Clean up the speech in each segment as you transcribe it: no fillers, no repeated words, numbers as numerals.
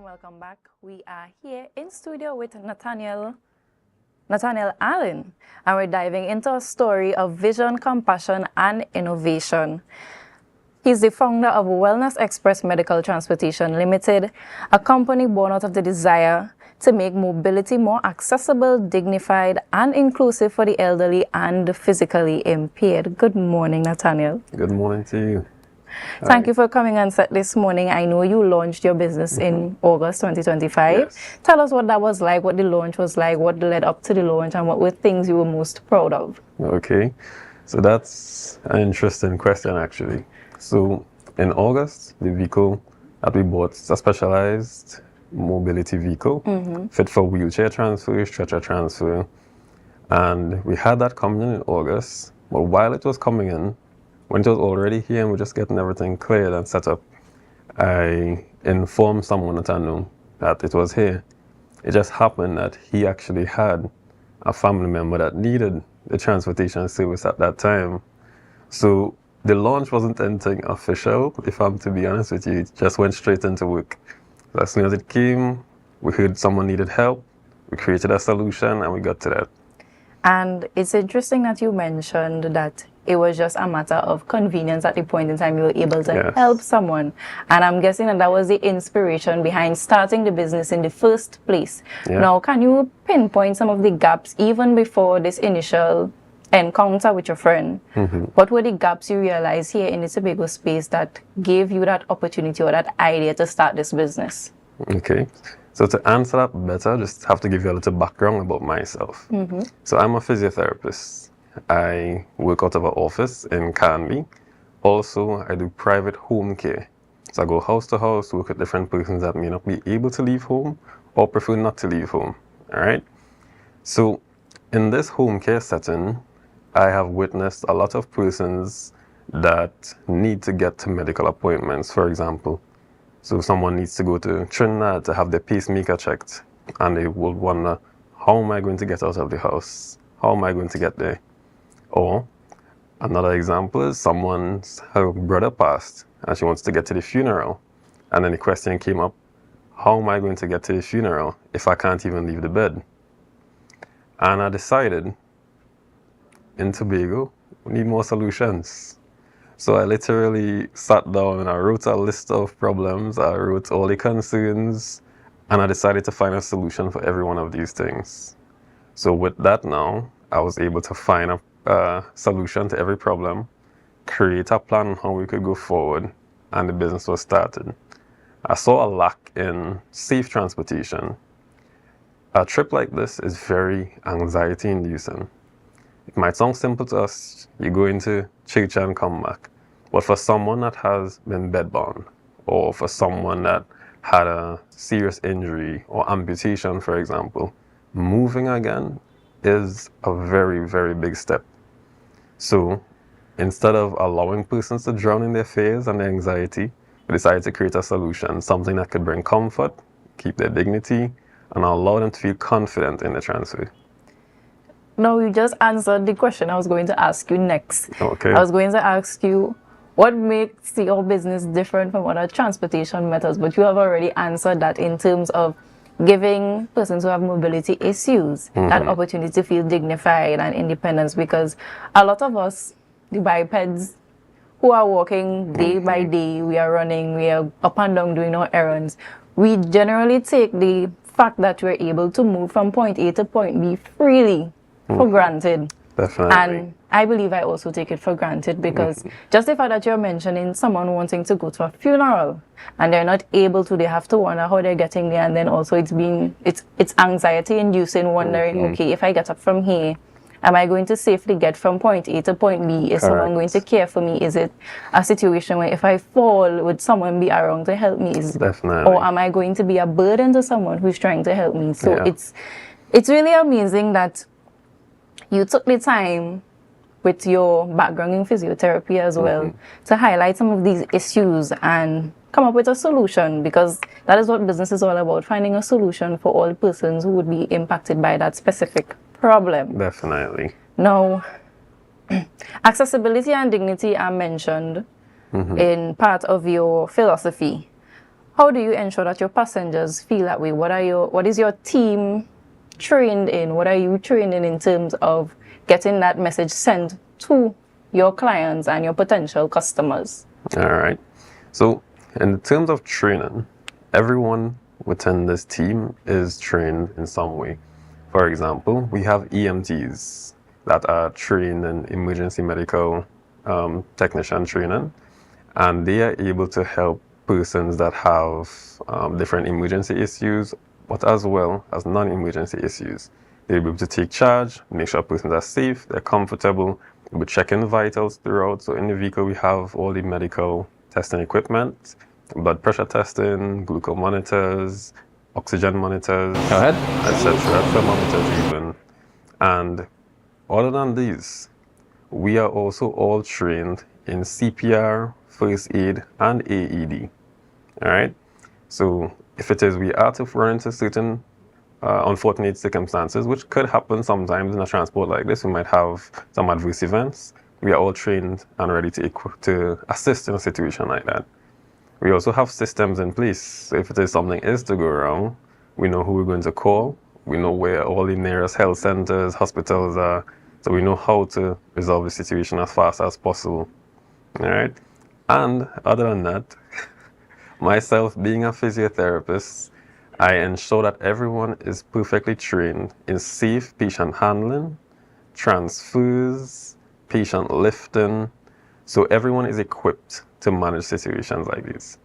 welcome back. We are here in studio with Nathaniel Alleyne, and we're diving into a story of vision, compassion, and innovation. He's the founder of Wellness Express Medical Transportation Limited, a company born out of the desire to make mobility more accessible, dignified, and inclusive for the elderly and the physically impaired. Good morning, Nathaniel. Good morning to you. Thank you for coming on set this morning. I know you launched your business in August 2025. Yes. Tell us what that was like, what the launch was like, what led up to the launch, and what were things you were most proud of. Okay, so that's an interesting question actually. So in August, the vehicle that we bought is a specialized mobility vehicle, fit for wheelchair transfer, stretcher transfer. And we had that coming in August, but while it was coming in, when it was already here and we're just getting everything cleared and set up, I informed someone that I knew that it was here. It just happened that he actually had a family member that needed the transportation service at that time. So the launch wasn't anything official, if I'm to be honest with you. It just went straight into work. So as soon as it came, we heard someone needed help, we created a solution, and we got to that. And it's interesting that you mentioned that it was just a matter of convenience at the point in time you were able to help someone. And I'm guessing that that was the inspiration behind starting the business in the first place. Yeah. Now, can you pinpoint some of the gaps even before this initial encounter with your friend? What were the gaps you realized here in the Tobago space that gave you that opportunity or that idea to start this business? Okay. So to answer that better, I just have to give you a little background about myself. So I'm a physiotherapist. I work out of an office in Canby. Also, I do private home care. So I go house to house, work with different persons that may not be able to leave home or prefer not to leave home. All right? So in this home care setting, I have witnessed a lot of persons that need to get to medical appointments, for example. So someone needs to go to Trinidad to have their pacemaker checked, and they will wonder, how am I going to get out of the house? How am I going to get there? Or another example is her brother passed and she wants to get to the funeral. And then the question came up, how am I going to get to the funeral if I can't even leave the bed? And I decided, in Tobago, we need more solutions. So I literally sat down and I wrote a list of problems, I wrote all the concerns, and I decided to find a solution for every one of these things. So with that now, I was able to find a solution to every problem, create a plan on how we could go forward, and the business was started. I saw a lack in safe transportation. A trip like this is very anxiety-inducing. It might sound simple to us, you go into church and come back, but for someone that has been bedbound, or for someone that had a serious injury or amputation, for example, moving again is a very, very big step. So instead of allowing persons to drown in their fears and their anxiety, we decided to create a solution, something that could bring comfort, keep their dignity, and allow them to feel confident in the transfer. No, you just answered the question I was going to ask you next. Okay. I was going to ask you what makes your business different from other transportation methods, but you have already answered that in terms of giving persons who have mobility issues that opportunity to feel dignified and independence, because a lot of us, the bipeds who are walking day by day, we are running, we are up and down doing our errands, we generally take the fact that we're able to move from point A to point B freely for granted. Definitely. And I believe I also take it for granted because just the fact that you're mentioning someone wanting to go to a funeral and they're not able to, they have to wonder how they're getting there, and then also it's anxiety inducing, wondering, okay, if I get up from here, am I going to safely get from point A to point B? Is someone going to care for me? Is it a situation where if I fall, would someone be around to help me? Definitely. Or am I going to be a burden to someone who's trying to help me? So it's really amazing that you took the time with your background in physiotherapy as well to highlight some of these issues and come up with a solution, because that is what business is all about, finding a solution for all persons who would be impacted by that specific problem. Definitely. Now, accessibility and dignity are mentioned in part of your philosophy. how do you ensure that your passengers feel that way? What is your team trained in? What are you trained in terms of getting that message sent to your clients and your potential customers? All right. So in terms of training, everyone within this team is trained in some way. For example, we have EMTs that are trained in emergency medical technician training, and they are able to help persons that have different emergency issues, but as well as non-emergency issues. They'll be able to take charge, make sure persons are safe, they're comfortable. We'll be checking vitals throughout. So in the vehicle, we have all the medical testing equipment, blood pressure testing, glucose monitors, oxygen monitors, etc., thermometers even. And other than these, we are also all trained in CPR, first aid, and AED. All right. So if it is we are to run into certain unfortunate circumstances, which could happen sometimes in a transport like this, we might have some adverse events. We are all trained and ready to assist in a situation like that. We also have systems in place. So if it is something is to go wrong, we know who we're going to call. We know where all the nearest health centers, hospitals are. So we know how to resolve the situation as fast as possible. All right. And other than that, myself being a physiotherapist, I ensure that everyone is perfectly trained in safe patient handling, transfers, patient lifting. So everyone is equipped to manage situations like these.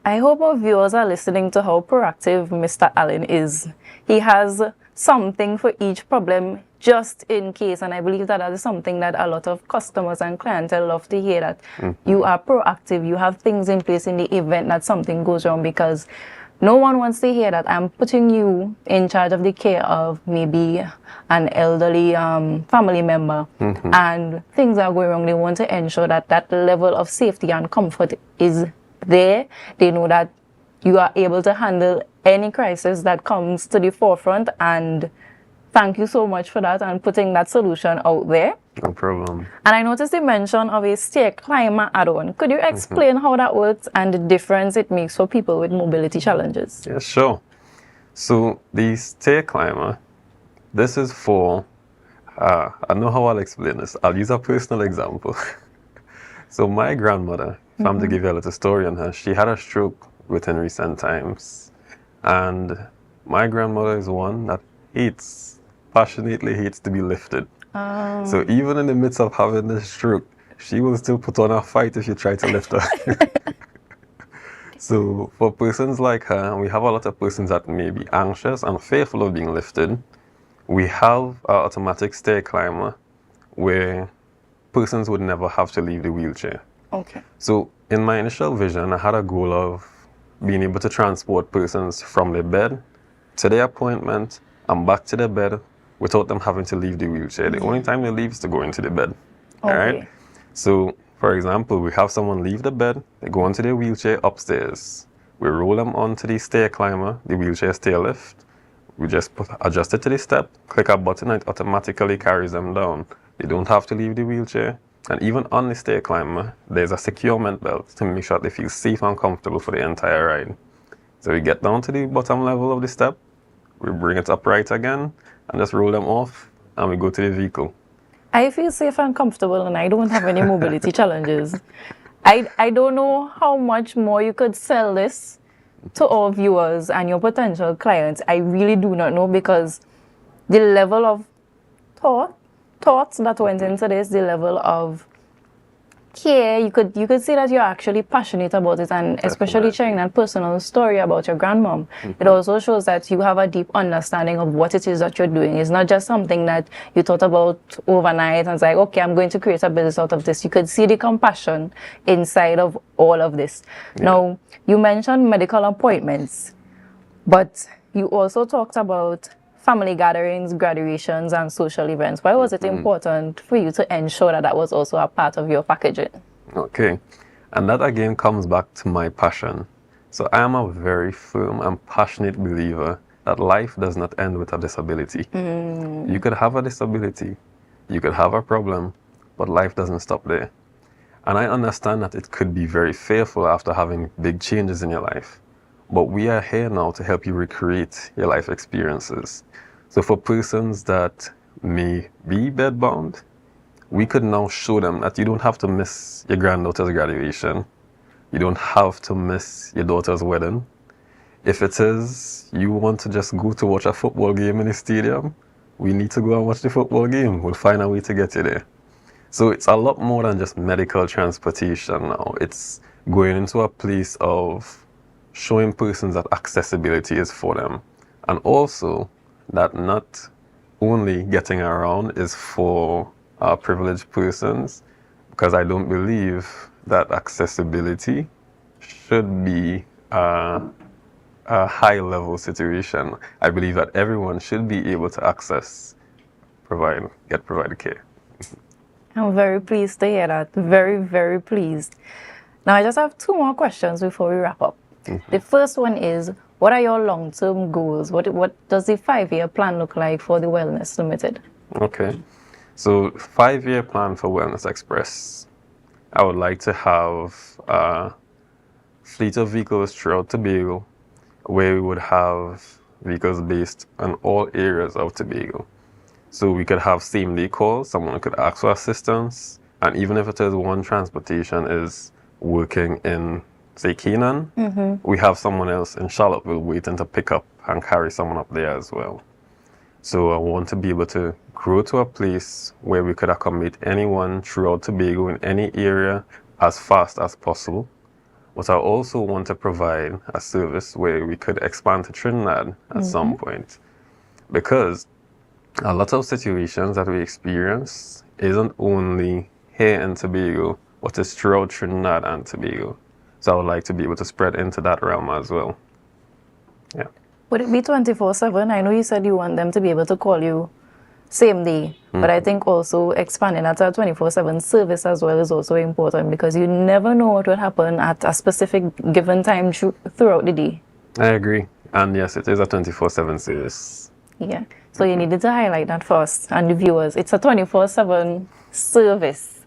I hope our viewers are listening to how proactive Mr. Alleyne is. He has something for each problem just in case, and I believe that is something that a lot of customers and clientele love to hear, that you are proactive, you have things in place in the event that something goes wrong, because no one wants to hear that I'm putting you in charge of the care of maybe an elderly family member and things are going wrong. They want to ensure that that level of safety and comfort is there. They know that you are able to handle any crisis that comes to the forefront, and thank you so much for that and putting that solution out there. No problem. And I noticed the mention of a stair climber add-on. Could you explain how that works and the difference it makes for people with mobility challenges? Yeah, sure. So the stair climber, this is for, I know how I'll explain this. I'll use a personal example. So my grandmother, if I'm to give you a little story on her, she had a stroke within recent times. And my grandmother is one that passionately hates to be lifted. So even in the midst of having this stroke, she will still put on a fight if you try to lift her. So for persons like her, and we have a lot of persons that may be anxious and fearful of being lifted, we have an automatic stair climber where persons would never have to leave the wheelchair. Okay. So in my initial vision, I had a goal of being able to transport persons from their bed to their appointment and back to their bed without them having to leave the wheelchair. The only time they leave is to go into the bed. Okay. All right? So, for example, we have someone leave the bed, they go into their wheelchair upstairs. We roll them onto the stair climber, the wheelchair stair lift. We just adjust it to the step, click a button, and it automatically carries them down. They don't have to leave the wheelchair. And even on the stair climber, there's a securement belt to make sure they feel safe and comfortable for the entire ride. So we get down to the bottom level of the step, we bring it upright again, and just roll them off, and we go to the vehicle. I feel safe and comfortable, and I don't have any mobility challenges. I don't know how much more you could sell this to our viewers and your potential clients. I really do not know, because the level of thoughts that went into this, the level of care, you could see that you're actually passionate about it, and especially sharing that personal story about your grandmom. It also shows that you have a deep understanding of what it is that you're doing. It's not just something that you thought about overnight and it's like, okay, I'm going to create a business out of this. You could see the compassion inside of all of this. Now, you mentioned medical appointments, but you also talked about family gatherings, graduations, and social events. Why was it important for you to ensure that that was also a part of your packaging? Okay. And that again comes back to my passion. So I am a very firm and passionate believer that life does not end with a disability. You could have a disability, you could have a problem, but life doesn't stop there. And I understand that it could be very fearful after having big changes in your life. But we are here now to help you recreate your life experiences. So for persons that may be bedbound, we could now show them that you don't have to miss your granddaughter's graduation. You don't have to miss your daughter's wedding. If it is you want to just go to watch a football game in the stadium, we need to go and watch the football game. We'll find a way to get you there. So it's a lot more than just medical transportation now. It's going into a place of showing persons that accessibility is for them. And also that not only getting around is for privileged persons, because I don't believe that accessibility should be a high-level situation. I believe that everyone should be able to access, get provided care. I'm very pleased to hear that. Very, very pleased. Now, I just have 2 more questions before we wrap up. The first one is, what are your long-term goals? What does the 5-year plan look like for the Wellness Limited? Okay. So 5-year plan for Wellness Express. I would like to have a fleet of vehicles throughout Tobago, where we would have vehicles based on all areas of Tobago. So we could have same-day calls, someone could ask for assistance, and even if it is one transportation is working in, say, Canaan, we have someone else in Charlottesville waiting to pick up and carry someone up there as well. So I want to be able to grow to a place where we could accommodate anyone throughout Tobago in any area as fast as possible. But I also want to provide a service where we could expand to Trinidad at some point. Because a lot of situations that we experience isn't only here in Tobago, but it's throughout Trinidad and Tobago. So I would like to be able to spread into that realm as well. Yeah. Would it be 24/7? I know you said you want them to be able to call you same day, but I think also expanding that to a 24/7 service as well is also important, because you never know what will happen at a specific given time throughout the day. I agree. And yes, it is a 24/7 service. Yeah. So you needed to highlight that first, and the viewers, it's a 24/7 service.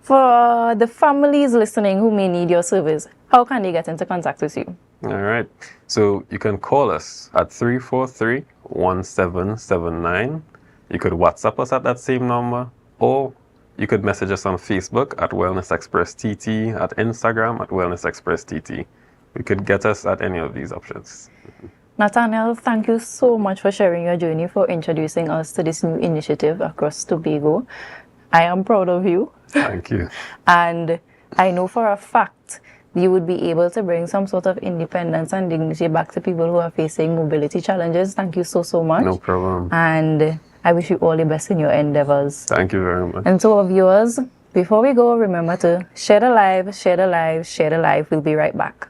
For the families listening who may need your service, how can they get into contact with you? All right. So you can call us at 343-1779. You could WhatsApp us at that same number, or you could message us on Facebook at Wellness Express TT, at Instagram at Wellness Express TT. You could get us at any of these options. Nathaniel, thank you so much for sharing your journey, for introducing us to this new initiative across Tobago. I am proud of you. Thank you. And I know for a fact you would be able to bring some sort of independence and dignity back to people who are facing mobility challenges. Thank you so, so much. No problem. And I wish you all the best in your endeavors. Thank you very much. And to our viewers, before we go, remember to share the live, share the live, share the live. We'll be right back.